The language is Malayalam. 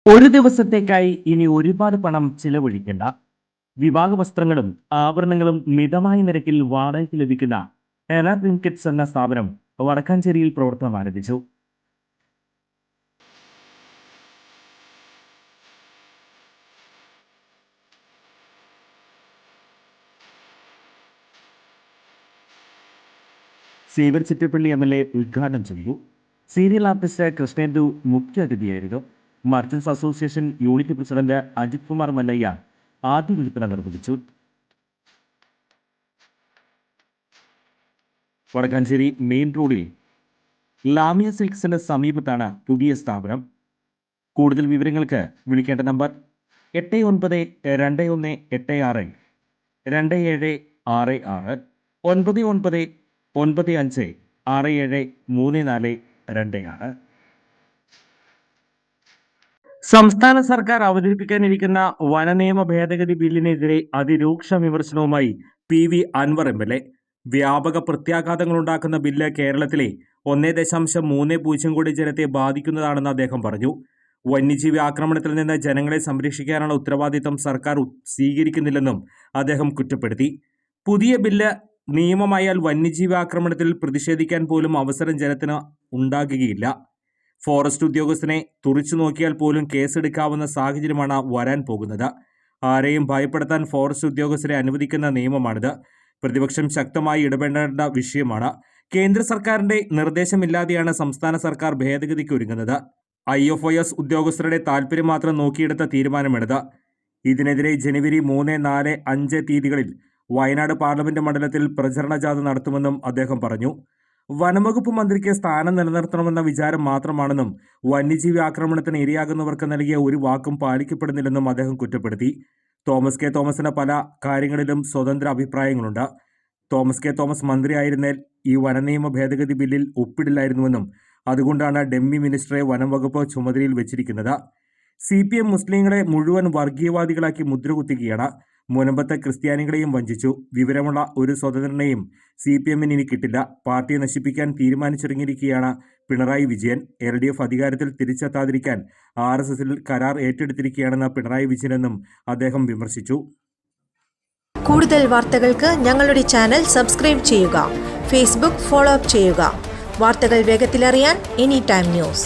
ഒരു ദിവസത്തേക്കായി ഇനി ഒരുപാട് പണം ചിലവഴിക്കേണ്ട. വിവാഹ വസ്ത്രങ്ങളും ആഭരണങ്ങളും മിതമായ നിരക്കിൽ വാടകയ്ക്ക് ലഭിക്കുന്ന എറ ട്രിnkets എന്ന സ്ഥാപനം വടക്കാഞ്ചേരിയിൽ പ്രവർത്തനം ആരംഭിച്ചു. സേവർ ചിറ്റപ്പള്ളി MLA ഉദ്ഘാടനം ചെയ്തു. സീരിയൽ ആർട്ടിസ്റ്റ് കൃഷ്ണേന്ദു മുഖ്യ അതിഥിയായിരുന്നു. Merchants association unit president Ajith Kumar Mallayya ആദ്യ വിൽപ്പന നിർവഹിച്ചു. വടക്കാഞ്ചേരി മെയിൻ റോഡിൽ ലാമിയ സിൽക്സിന് സമീപത്താണ് പുതിയ സ്ഥാപനം. കൂടുതൽ വിവരങ്ങൾക്ക് വിളിക്കേണ്ട നമ്പർ 8921862766 9995673426. സംസ്ഥാന സർക്കാർ അവതരിപ്പിക്കാനിരിക്കുന്ന വനനിയമ ഭേദഗതി ബില്ലിനെതിരെ അതിരൂക്ഷ വിമർശനവുമായി PV അൻവർ MLA. വ്യാപക പ്രത്യാഘാതങ്ങളുണ്ടാക്കുന്ന ബില്ല് കേരളത്തിലെ 1.30 കോടി ജനത്തെ ബാധിക്കുന്നതാണെന്ന് അദ്ദേഹം പറഞ്ഞു. വന്യജീവി ആക്രമണത്തിൽ നിന്ന് ജനങ്ങളെ സംരക്ഷിക്കാനുള്ള ഉത്തരവാദിത്തം സർക്കാർ സ്വീകരിക്കുന്നില്ലെന്നും അദ്ദേഹം കുറ്റപ്പെടുത്തി. പുതിയ ബില്ല് നിയമമായാൽ വന്യജീവി ആക്രമണത്തിൽ പ്രതിഷേധിക്കാൻ പോലും അവസരം ജനത്തിന് ഉണ്ടാകുകയില്ല. ഫോറസ്റ്റ് ഉദ്യോഗസ്ഥനെ തുറിച്ചു നോക്കിയാൽ പോലും കേസെടുക്കാവുന്ന സാഹചര്യമാണ് വരാൻ പോകുന്നത്. ആരെയും ഭയപ്പെടുത്താൻ ഫോറസ്റ്റ് ഉദ്യോഗസ്ഥരെ അനുവദിക്കുന്ന നിയമമാണിത്. പ്രതിപക്ഷം ശക്തമായി ഇടപെടേണ്ട വിഷയമാണ്. കേന്ദ്ര സർക്കാരിന്റെ നിർദ്ദേശമില്ലാതെയാണ് സംസ്ഥാന സർക്കാർ ഭേദഗതിക്ക് ഒരുങ്ങുന്നത്. IFOS ഉദ്യോഗസ്ഥരുടെ താൽപര്യം മാത്രം നോക്കിയെടുത്ത തീരുമാനമാണിത്. ഇതിനെതിരെ ജനുവരി 3, 4, 5 തീയതികളിൽ വയനാട് പാർലമെന്റ് മണ്ഡലത്തിൽ പ്രചരണ ജാഥ നടത്തുമെന്നും അദ്ദേഹം പറഞ്ഞു. വനംവകുപ്പ് മന്ത്രിക്ക് സ്ഥാനം നിലനിർത്തണമെന്ന വിചാരം മാത്രമാണെന്നും വന്യജീവി ആക്രമണത്തിന് ഇരയാകുന്നവർക്ക് നൽകിയ ഒരു വാക്കും പാലിക്കപ്പെടുന്നില്ലെന്നും അദ്ദേഹം കുറ്റപ്പെടുത്തി. തോമസ് കെ തോമസിന് പല കാര്യങ്ങളിലും സ്വതന്ത്ര അഭിപ്രായങ്ങളുണ്ട്. തോമസ് കെ തോമസ് മന്ത്രിയായിരുന്നേൽ ഈ വനനിയമ ഭേദഗതി ബില്ലിൽ ഒപ്പിടില്ലായിരുന്നുവെന്നും അതുകൊണ്ടാണ് ഡെമ്മി മിനിസ്റ്ററെ വനംവകുപ്പ് ചുമതലയിൽ വെച്ചിരിക്കുന്നത്. CPM മുസ്ലിങ്ങളെ മുഴുവൻ വർഗീയവാദികളാക്കി മുദ്രകുത്തുകയാണ്. മുനമ്പത്തെ ക്രിസ്ത്യാനികളെയും വഞ്ചിച്ചു. വിവരമുള്ള ഒരു സ്വതന്ത്രനെയും CPMന് ഇനി കിട്ടില്ല. പാർട്ടിയെ നശിപ്പിക്കാൻ തീരുമാനിച്ചിറങ്ങിയിരിക്കുകയാണ് പിണറായി വിജയൻ. LDF അധികാരത്തിൽ തിരിച്ചെത്താതിരിക്കാൻ RSSൽ കരാർ ഏറ്റെടുത്തിരിക്കുകയാണെന്ന് പിണറായി വിജയനെന്നും അദ്ദേഹം വിമർശിച്ചു. കൂടുതൽ വാർത്തകൾക്ക് ഞങ്ങളുടെ ചാനൽ സബ്സ്ക്രൈബ് ചെയ്യുക. Facebook ഫോളോ അപ്പ് ചെയ്യുക. വാർത്തകൾ വേഗത്തിലറിയാൻ Anytime News.